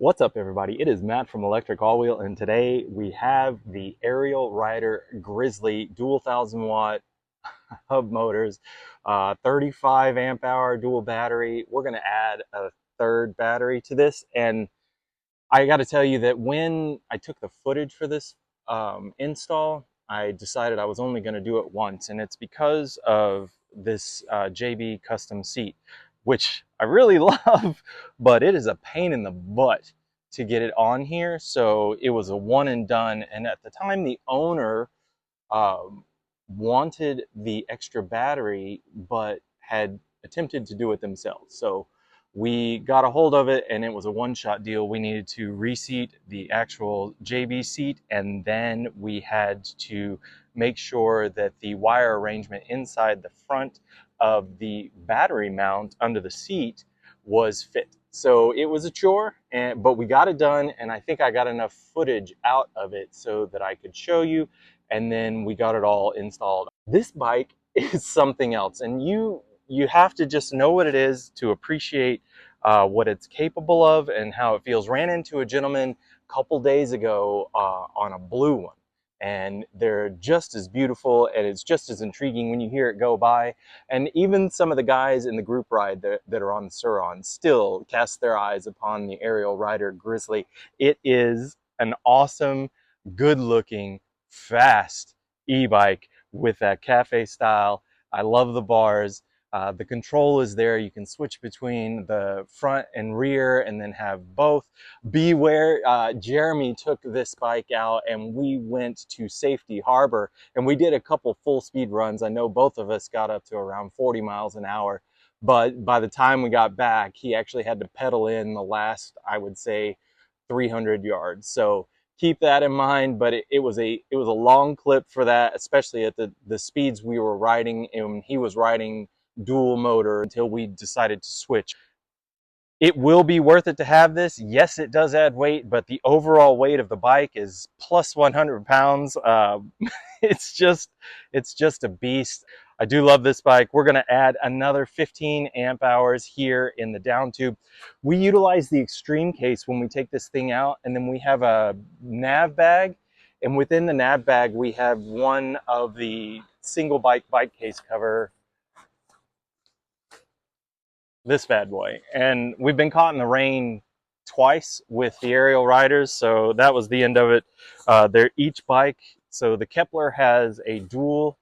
What's up, everybody? It is Matt from Electric All Wheel, and today we have the Ariel Rider Grizzly dual 1000-watt hub motors, 35 amp hour dual battery. We're going to add a third battery to this, and I got to tell you that when I took the footage for this install, I decided I was only going to do it once, and it's because of this JB custom seat, which I really love, but it is a pain in the butt to get it on here. So it was a one and done. And at the time, the owner um, wanted the extra battery, but had attempted to do it themselves. So we got a hold of it, and it was a one-shot deal. We needed to reseat the actual JB seat, and then we had to make sure that the wire arrangement inside the front of the battery mount under the seat was fit. So it was a chore, but we got it done, and I think I got enough footage out of it so that I could show you, and then we got it all installed. This bike is something else, and you have to just know what it is to appreciate what it's capable of and how it feels. Ran into a gentleman a couple days ago on a blue one, and they're just as beautiful, and it's just as intriguing when you hear it go by. And even some of the guys in the group ride that are on the Suron still cast their eyes upon the Ariel Rider Grizzly. It is an awesome, good looking, fast e-bike with that cafe style. I love the bars. The control is there. You can switch between the front and rear and then have both. Beware, Jeremy took this bike out and we went to Safety Harbor and we did a couple full speed runs. I know both of us got up to around 40 miles an hour, but by the time we got back, he actually had to pedal in the last, I would say, 300 yards. So keep that in mind. But it was a long clip for that, especially at the speeds we were riding, and he was riding dual motor until we decided to switch. It will be worth it to have this. Yes, it does add weight, but the overall weight of the bike is plus 100 pounds. It's just a beast. I do love this bike. We're going to add another 15 amp hours here in the down tube. We utilize the extreme case when we take this thing out, and then we have a nav bag, and within the nav bag we have one of the single bike case cover, this bad boy. And we've been caught in the rain twice with the Ariel Riders, so that was the end of it. They're each bike. So the Kepler has a dual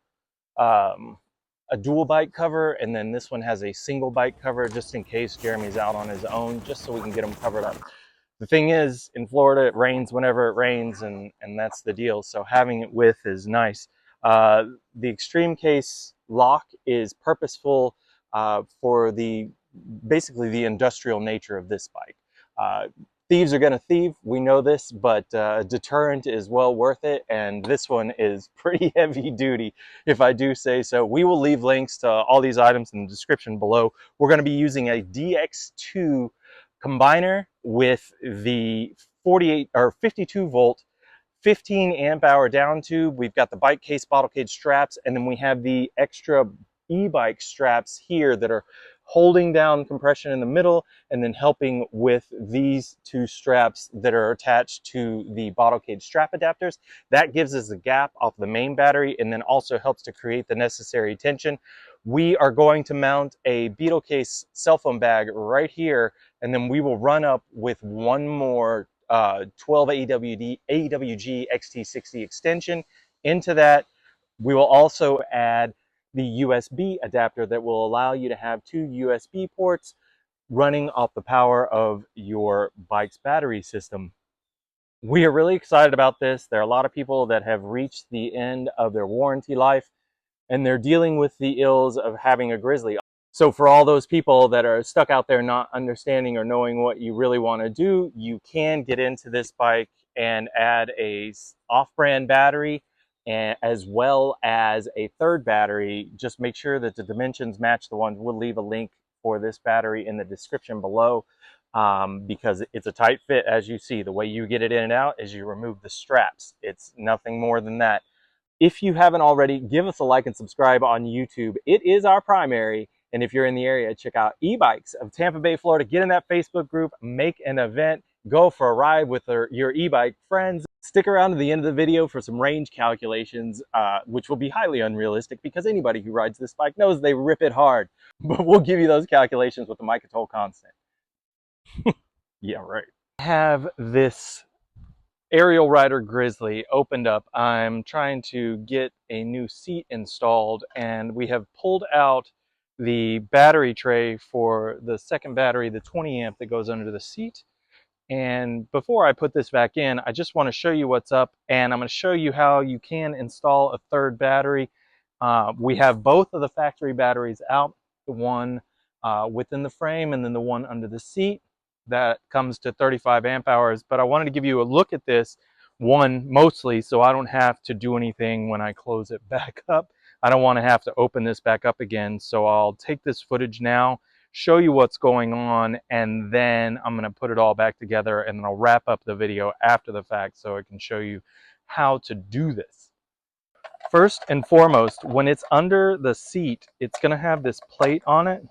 bike cover, and then this one has a single bike cover just in case Jeremy's out on his own, just so we can get them covered up. The thing is, in Florida, it rains whenever it rains, and that's the deal. So having it with is nice. The extreme case lock is purposeful for basically the industrial nature of this bike. Thieves are going to thieve, we know this, but deterrent is well worth it, and this one is pretty heavy duty, if I do say so. We will leave links to all these items in the description below. We're going to be using a DX2 combiner with the 48 or 52 volt 15 amp hour down tube. We've got the bike case bottle cage straps, and then we have the extra e-bike straps here that are holding down compression in the middle and then helping with these two straps that are attached to the bottle cage strap adapters. That gives us a gap off the main battery and then also helps to create the necessary tension. We are going to mount a Beetle Case cell phone bag right here, and then we will run up with one more 12 AWG XT60 extension into that. We will also add the USB adapter that will allow you to have two USB ports running off the power of your bike's battery system. We are really excited about this. There are a lot of people that have reached the end of their warranty life, and they're dealing with the ills of having a Grizzly. So for all those people that are stuck out there not understanding or knowing what you really want to do, you can get into this bike and add a off-brand battery, and as well as a third battery. Just make sure that the dimensions match the ones. We'll leave a link for this battery in the description below, because it's a tight fit. As you see, the way you get it in and out is you remove the straps. It's nothing more than that. If you haven't already, give us a like and subscribe on YouTube. It is our primary. And if you're in the area, check out E-Bikes of Tampa Bay, Florida. Get in that Facebook group, make an event, go for a ride with your e-bike friends. Stick around to the end of the video for some range calculations, which will be highly unrealistic because anybody who rides this bike knows they rip it hard. But we'll give you those calculations with the Micatol constant. Yeah, right. I have this Ariel Rider Grizzly opened up. I'm trying to get a new seat installed, and we have pulled out the battery tray for the second battery, the 20 amp that goes under the seat. And before I put this back in, I just want to show you what's up, and I'm going to show you how you can install a third battery. We have both of the factory batteries out, the one within the frame and then the one under the seat. That comes to 35 amp hours, but I wanted to give you a look at this one mostly so I don't have to do anything when I close it back up. I don't want to have to open this back up again, so I'll take this footage now, show you what's going on, and then I'm going to put it all back together, and then I'll wrap up the video after the fact so I can show you how to do this. First and foremost, when it's under the seat, it's going to have this plate on it.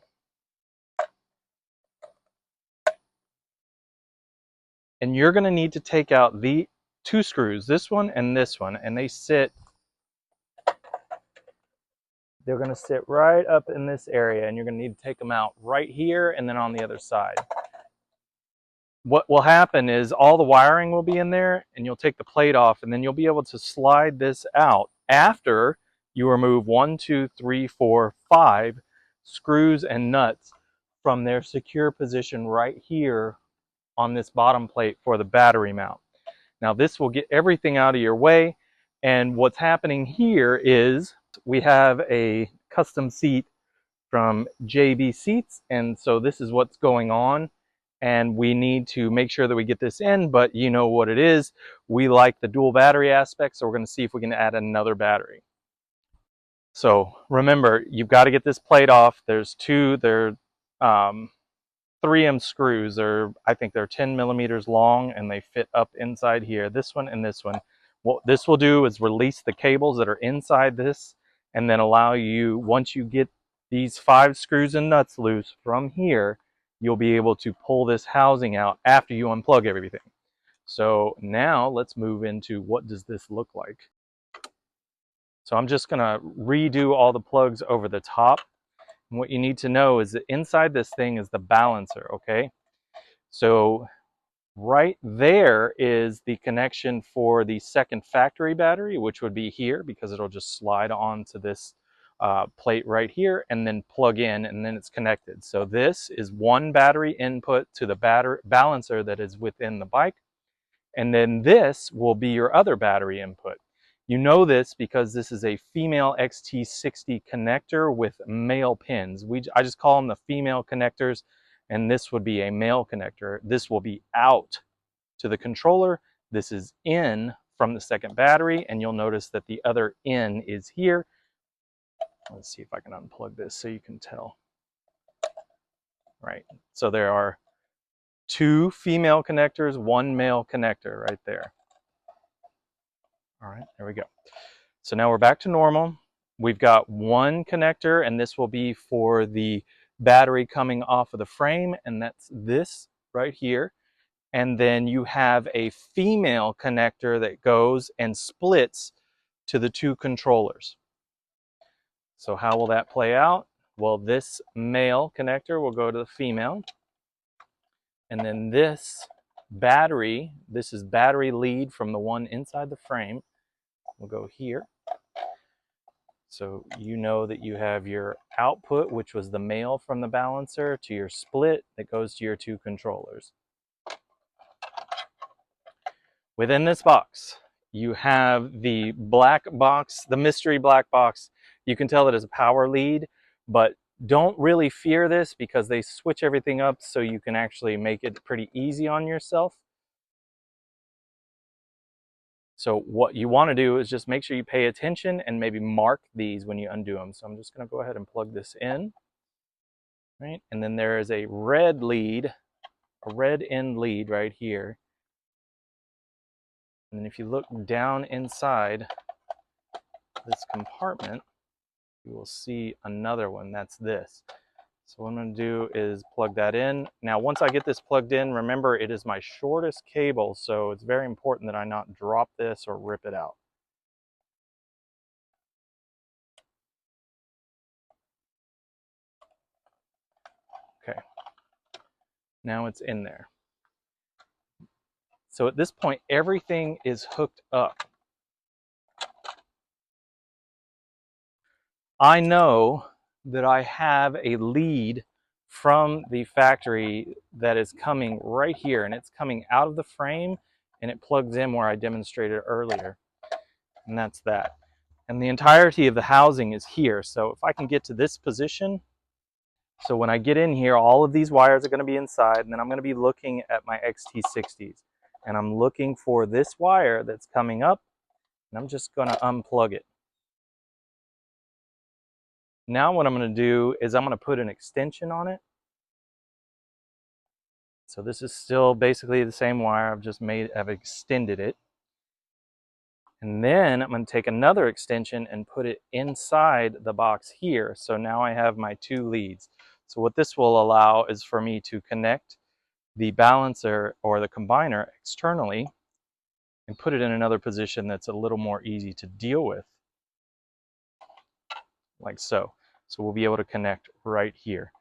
And you're going to need to take out the two screws, this one, and they sit, they're going to sit right up in this area, and you're going to need to take them out right here and then on the other side. What will happen is all the wiring will be in there, and you'll take the plate off, and then you'll be able to slide this out after you remove 1, 2, 3, 4, 5 screws and nuts from their secure position right here on this bottom plate for the battery mount. Now this will get everything out of your way, and what's happening here is we have a custom seat from JB Seats, and so this is what's going on, and we need to make sure that we get this in, but you know what it is. We like the dual battery aspect, so we're going to see if we can add another battery. So remember, you've got to get this plate off. There's two, they're 3M screws. I think they're 10 millimeters long, and they fit up inside here, this one and this one. What this will do is release the cables that are inside this, and then allow you, once you get these 5 screws and nuts loose from here, you'll be able to pull this housing out after you unplug everything. So now let's move into what does this look like. So I'm just gonna redo all the plugs over the top. And what you need to know is that inside this thing is the balancer, okay? So right there is the connection for the second factory battery, which would be here because it'll just slide onto this plate right here and then plug in, and then it's connected. So this is one battery input to the balancer that is within the bike, and then this will be your other battery input. You know this because this is a female XT60 connector with male pins. I just call them the female connectors, and this would be a male connector. This will be out to the controller. This is in from the second battery, and you'll notice that the other in is here. Let's see if I can unplug this so you can tell. Right, so there are 2 female connectors, 1 male connector right there. All right, there we go. So now we're back to normal. We've got 1 connector, and this will be for the battery coming off of the frame, and that's this right here. And then you have a female connector that goes and splits to the 2 controllers. So how will that play out? Well, this male connector will go to the female, and then this is battery lead from the one inside the frame, will go here. So you know that you have your output, which was the male from the balancer, to your split that goes to your 2 controllers. Within this box, you have the black box, the mystery black box. You can tell it is a power lead, but don't really fear this because they switch everything up so you can actually make it pretty easy on yourself. So what you want to do is just make sure you pay attention and maybe mark these when you undo them. So I'm just going to go ahead and plug this in. Right? And then there is a red lead, a red end lead right here. And then if you look down inside this compartment, you will see another one. That's this. So what I'm going to do is plug that in. Now, once I get this plugged in, remember it is my shortest cable, so it's very important that I not drop this or rip it out. Okay, now it's in there. So at this point, everything is hooked up. I know that I have a lead from the factory that is coming right here, and it's coming out of the frame and it plugs in where I demonstrated earlier, and that's that. And the entirety of the housing is here. So if I can get to this position, so when I get in here, all of these wires are going to be inside, and then I'm going to be looking at my XT60s, and I'm looking for this wire that's coming up, and I'm just going to unplug it. Now what I'm going to do is I'm going to put an extension on it. So this is still basically the same wire. I've extended it. And then I'm going to take another extension and put it inside the box here. So now I have my two leads. So what this will allow is for me to connect the balancer or the combiner externally and put it in another position that's a little more easy to deal with, like so. So we'll be able to connect right here.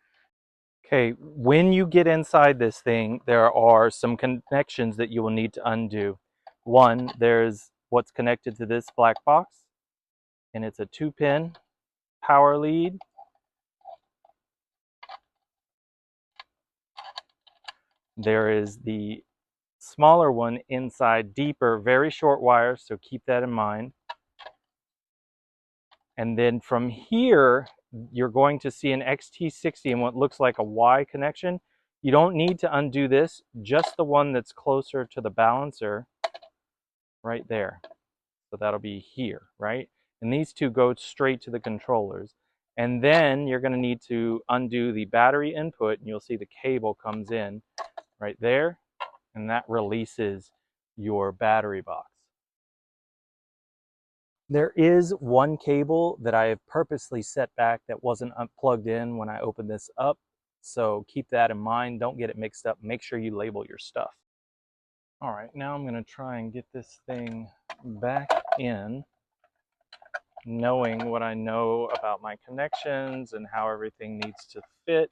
Okay, when you get inside this thing, there are some connections that you will need to undo. One, there's what's connected to this black box, and it's a 2-pin power lead. There is the smaller one inside, deeper, very short wires, so keep that in mind. And then from here, you're going to see an XT60 and what looks like a Y connection. You don't need to undo this, just the one that's closer to the balancer right there. So that'll be here, right? And these two go straight to the controllers. And then you're going to need to undo the battery input, and you'll see the cable comes in right there, and that releases your battery box. There is one cable that I have purposely set back that wasn't plugged in when I opened this up. So keep that in mind. Don't get it mixed up. Make sure you label your stuff. All right, now I'm going to try and get this thing back in, knowing what I know about my connections and how everything needs to fit.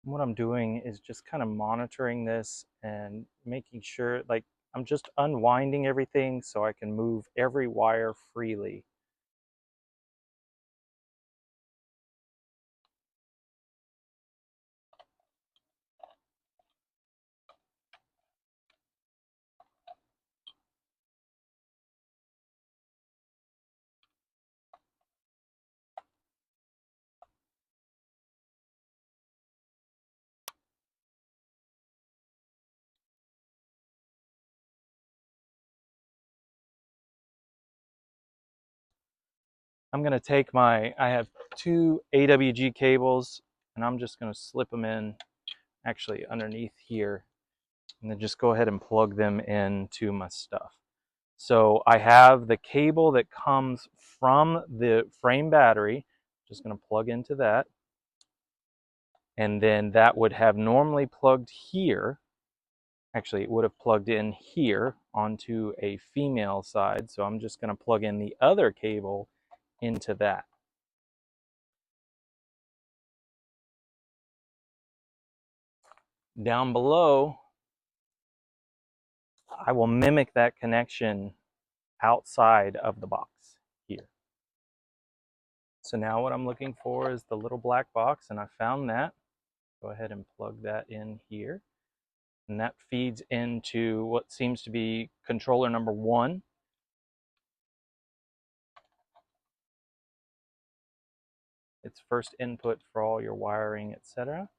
What I'm doing is just kind of monitoring this and making sure, like, I'm just unwinding everything so I can move every wire freely. I'm going to take I have two AWG cables, and I'm just going to slip them in actually underneath here, and then just go ahead and plug them into my stuff. So I have the cable that comes from the frame battery, just going to plug into that. And then that would have normally plugged here. Actually, it would have plugged in here onto a female side. So I'm just going to plug in the other cable into that. Down below, I will mimic that connection outside of the box here. So now what I'm looking for is the little black box, and I found that. Go ahead and plug that in here. And that feeds into what seems to be controller number 1. It's first input for all your wiring, etc.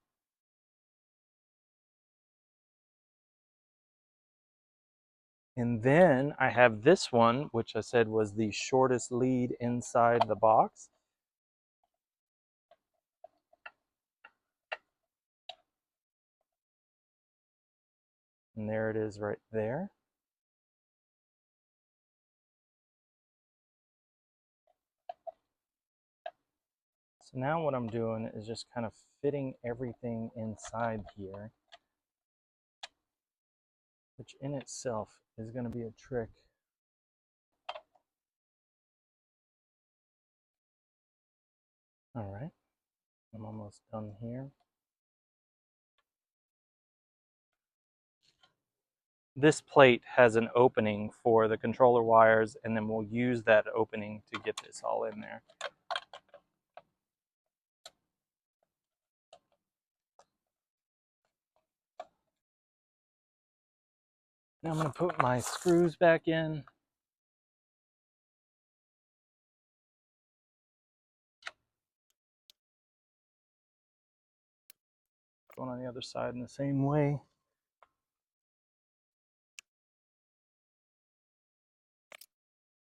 And then I have this one, which I said was the shortest lead inside the box. And there it is right there. So now what I'm doing is just kind of fitting everything inside here, which in itself is going to be a trick. All right, I'm almost done here. This plate has an opening for the controller wires, and then we'll use that opening to get this all in there. Now I'm going to put my screws back in. Going on the other side in the same way.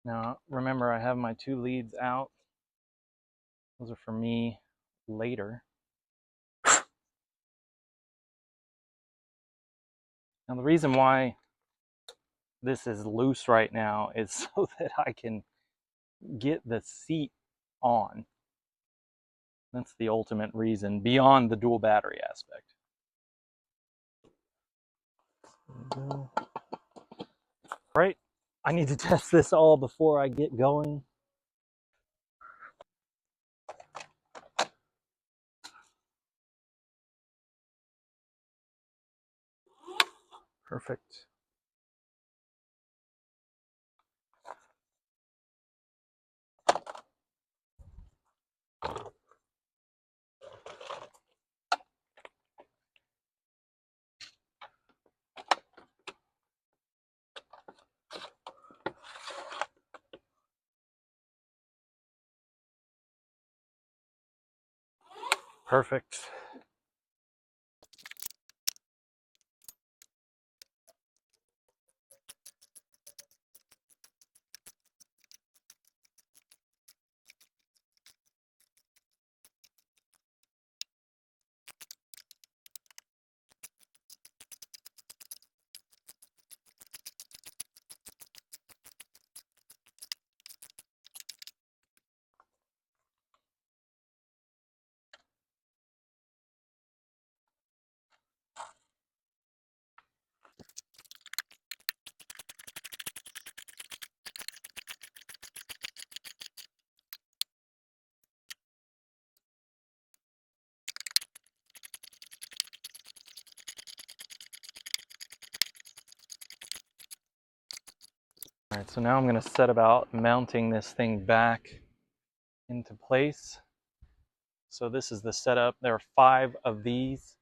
Now remember, I have my 2 leads out. Those are for me later. Now the reason why this is loose right now is so that I can get the seat on. That's the ultimate reason, beyond the dual battery aspect. Right, I need to test this all before I get going. Perfect. Perfect. All right, so now I'm going to set about mounting this thing back into place. So this is the setup. There are 5 of these,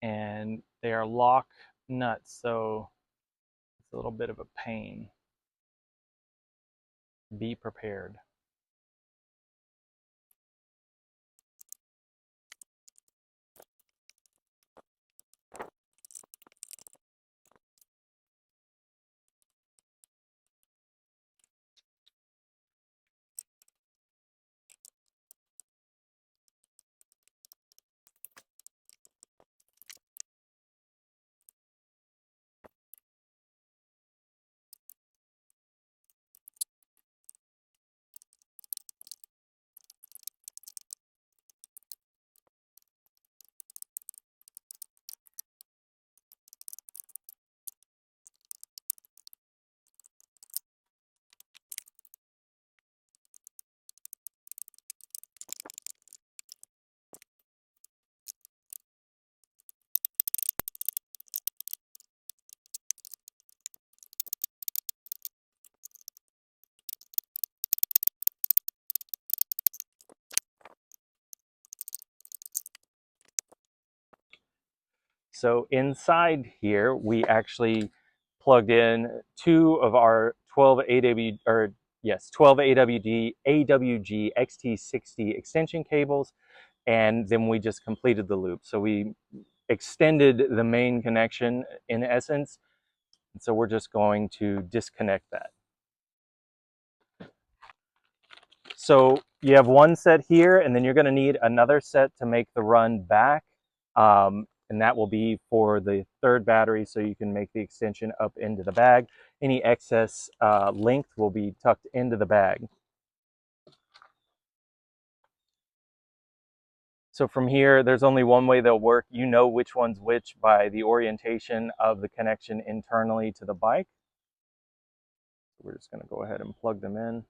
and they are lock nuts, so it's a little bit of a pain. Be prepared. So inside here, we actually plugged in 2 of our 12 AWD AWG XT60 extension cables, and then we just completed the loop. So we extended the main connection in essence, And so we're just going to disconnect that. So you have one set here, and then you're going to need another set to make the run back. And that will be for the third battery, so you can make the extension up into the bag. Any excess length will be tucked into the bag. So from here, there's only one way they'll work. You know which one's which by the orientation of the connection internally to the bike. We're just going to go ahead and plug them in.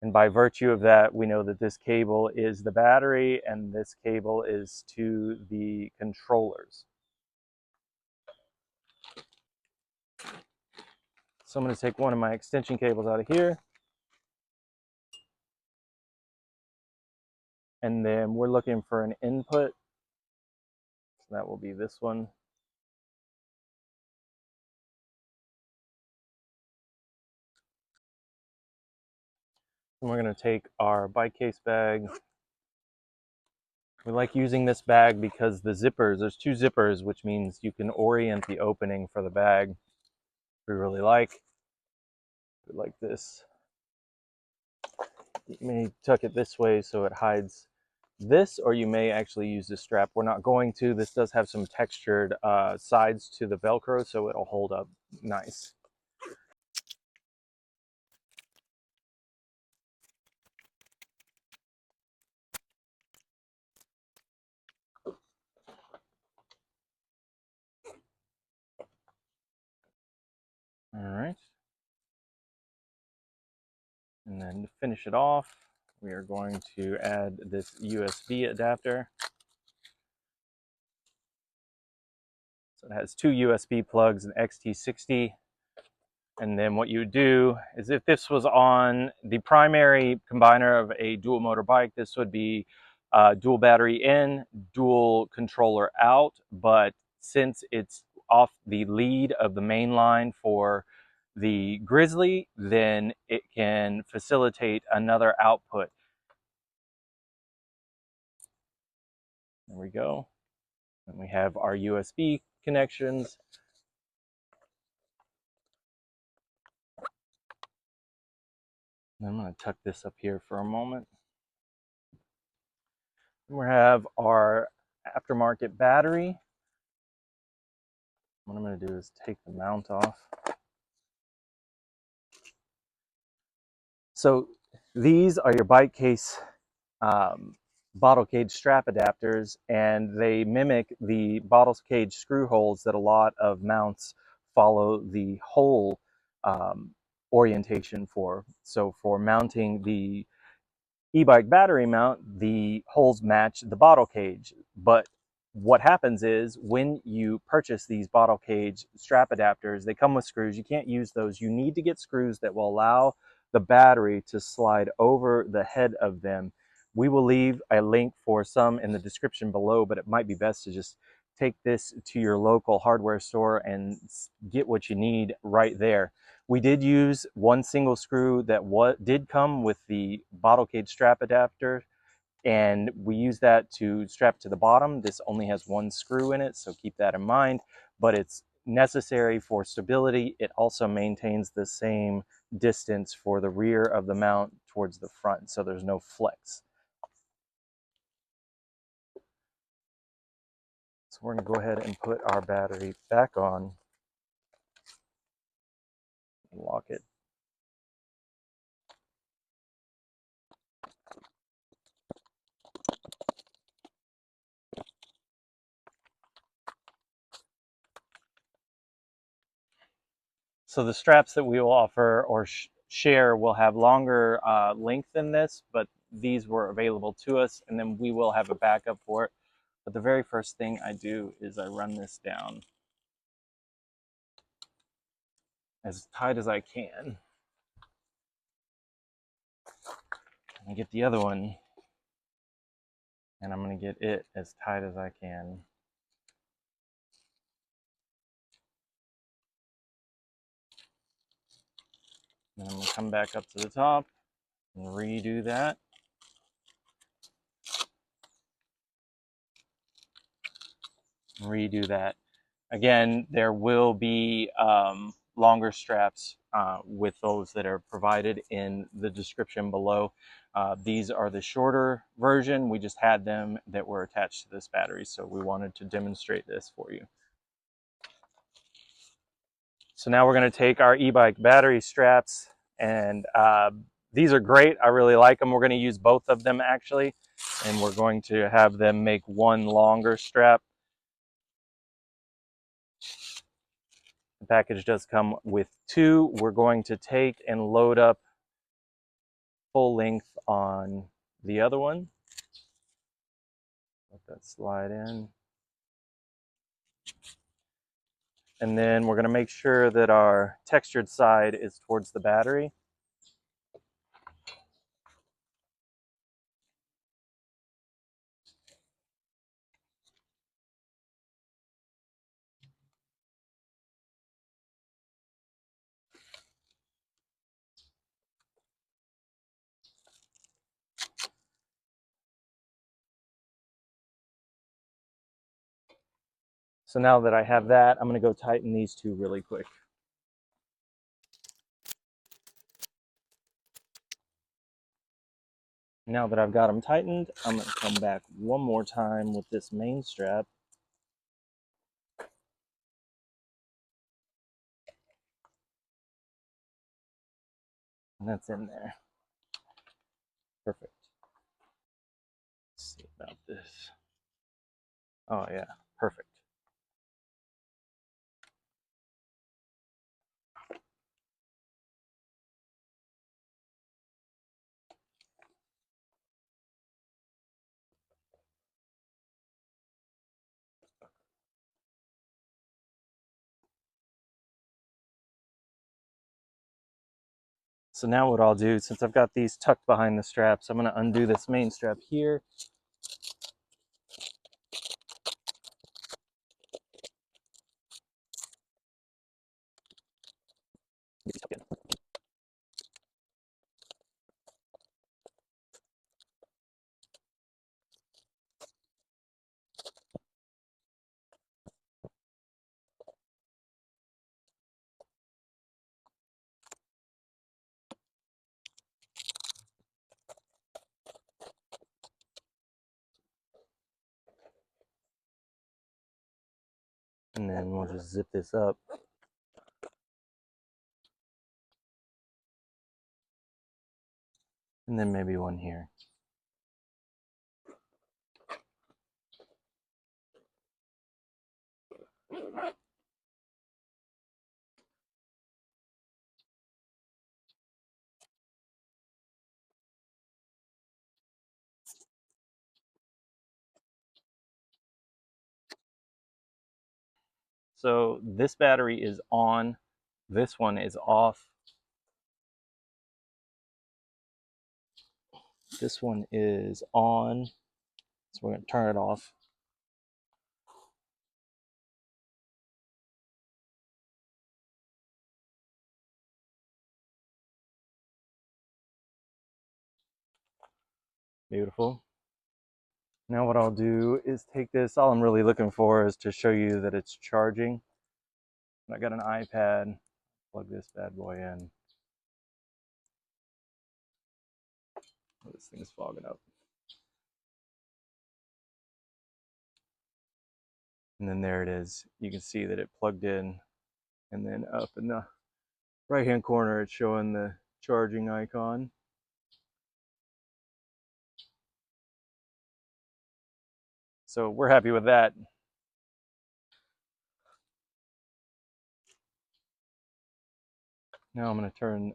And by virtue of that, we know that this cable is the battery and this cable is to the controllers. So I'm going to take one of my extension cables out of here. And then we're looking for an input. So that will be this one. And we're going to take our bike case bag. We like using this bag because the zippers, there's two zippers, which means you can orient the opening for the bag. We really like this. You may tuck it this way so it hides this, or you may actually use this strap. We're not going to. This does have some textured sides to the Velcro, so it'll hold up nice. All right. And then to finish it off, we are going to add this USB adapter. So it has two USB plugs, an XT60. And then what you would do is, if this was on the primary combiner of a dual motor bike, this would be dual battery in, dual controller out. But since it's off the lead of the main line for the Grizzly, then it can facilitate another output. There we go. And we have our USB connections. And I'm going to tuck this up here for a moment. And we have our aftermarket battery. What I'm going to do is take the mount off. So these are your bike case bottle cage strap adapters, and they mimic the bottle cage screw holes that a lot of mounts follow the hole orientation for. So for mounting the e-bike battery mount, the holes match the bottle cage. But what happens is, when you purchase these bottle cage strap adapters, they come with screws. You can't use those. You need to get screws that will allow the battery to slide over the head of them. We will leave a link for some in the description below, but it might be best to just take this to your local hardware store and get what you need right there. We did use one single screw that did come with the bottle cage strap adapter, and we use that to strap to the bottom. This only has one screw in it, so keep that in mind, but it's necessary for stability. It also maintains the same distance for the rear of the mount towards the front, so there's no flex. So we're going to go ahead and put our battery back on and lock it. So the straps that we will offer or share will have longer length than this, but these were available to us, and then we will have a backup for it. But the very first thing I do is I run this down as tight as I can. I get the other one, and I'm going to get it as tight as I can. Then I'm going to come back up to the top and redo that. redo that. Again, there will be longer straps with those that are provided in the description below. These are the shorter version. We just had them that were attached to this battery, so we wanted to demonstrate this for you. So now we're going to take our e-bike battery straps, and these are great. I really like them. We're going to use both of them actually, and we're going to have them make one longer strap. The package does come with two. We're going to take and load up full length on the other one. Let that slide in. And then we're going to make sure that our textured side is towards the battery. So now that I have that, I'm going to go tighten these two really quick. Now that I've got them tightened, I'm going to come back one more time with this main strap. And that's in there. Perfect. Let's see about this. Oh yeah, perfect. So now what I'll do, since I've got these tucked behind the straps, I'm going to undo this main strap here. And then we'll just zip this up. And then maybe one here. So this battery is on, this one is off. This one is on, so we're going to turn it off. Beautiful. Now what I'll do is take this, all I'm really looking for is to show you that it's charging. I got an iPad, plug this bad boy in. Oh, this thing's fogging up. And then there it is. You can see that it plugged in, and then up in the right hand corner it's showing the charging icon. So we're happy with that. Now I'm going to turn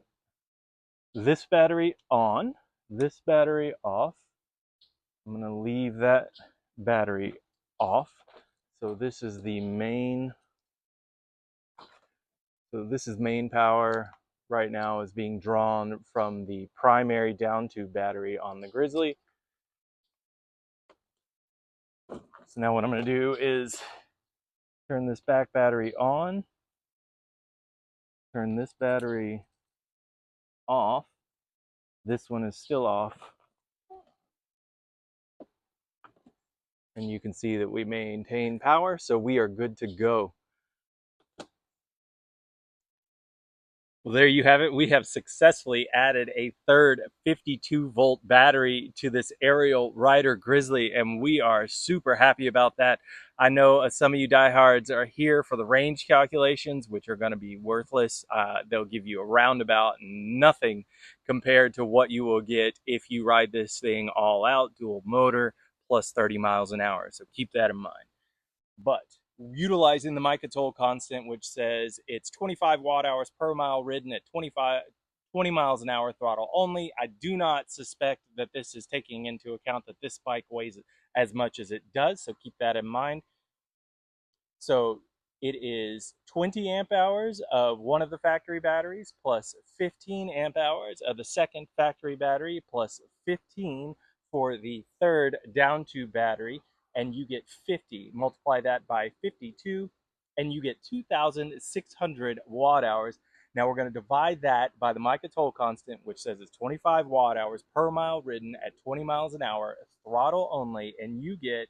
this battery on, this battery off. I'm going to leave that battery off. So this is the main, main power right now is being drawn from the primary down tube battery on the Grizzly. So now what I'm going to do is turn this back battery on, turn this battery off. This one is still off. And you can see that we maintain power, so we are good to go. Well, there you have it. We have successfully added a third 52-volt battery to this Ariel Rider Grizzly, and we are super happy about that. I know some of you diehards are here for the range calculations, which are going to be worthless. They'll give you a roundabout, nothing compared to what you will get if you ride this thing all out, dual motor, plus 30 miles an hour. So keep that in mind. But utilizing the Micatol constant, which says it's 25 watt hours per mile ridden at 20 miles an hour throttle only. I do not suspect that this is taking into account that this bike weighs as much as it does, so keep that in mind. So it is 20 amp hours of one of the factory batteries plus 15 amp hours of the second factory battery plus 15 for the third down tube battery, and you get 50. Multiply that by 52 and you get 2,600 watt hours. Now we're going to divide that by the Micatol constant, which says it's 25 watt hours per mile ridden at 20 miles an hour, throttle only, and you get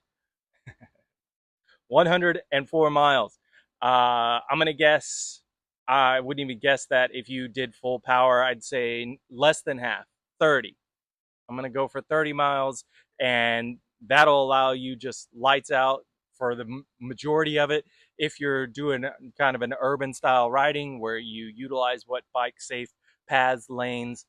104 miles. I'm going to guess, I wouldn't even guess that if you did full power, I'd say less than half, 30. I'm going to go for 30 miles, and that'll allow you just lights out for the majority of it. If you're doing kind of an urban style riding where you utilize what bike safe paths, lanes,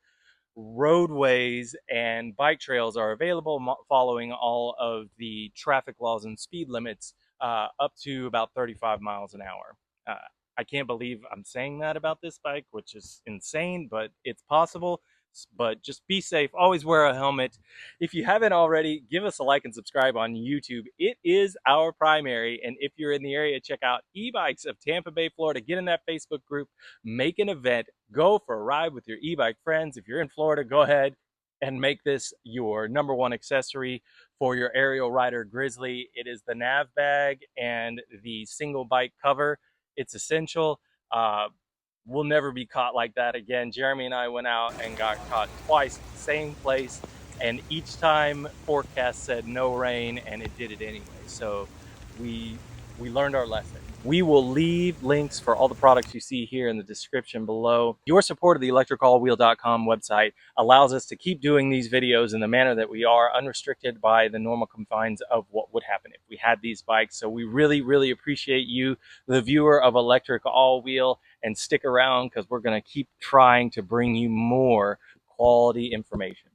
roadways, and bike trails are available, following all of the traffic laws and speed limits, up to about 35 miles an hour. Uh, I can't believe I'm saying that about this bike, which is insane, but it's possible. But just be safe. Always wear a helmet. If you haven't already, give us a like and subscribe on YouTube. It is our primary. And if you're in the area, check out E-Bikes of Tampa Bay, Florida. Get in that Facebook group, make an event, go for a ride with your e-bike friends. If you're in Florida, go ahead and make this your number one accessory for your Ariel Rider Grizzly. It is the nav bag and the single bike cover. It's essential. We'll never be caught like that again. Jeremy and I went out and got caught twice at the same place, and each time forecast said no rain, and it did it anyway. So we learned our lesson. We will leave links for all the products you see here in the description below. Your support of the electricallwheel.com website allows us to keep doing these videos in the manner that we are, unrestricted by the normal confines of what would happen if we had these bikes. So we really, really appreciate you, the viewer of Electric All Wheel, and stick around because we're going to keep trying to bring you more quality information.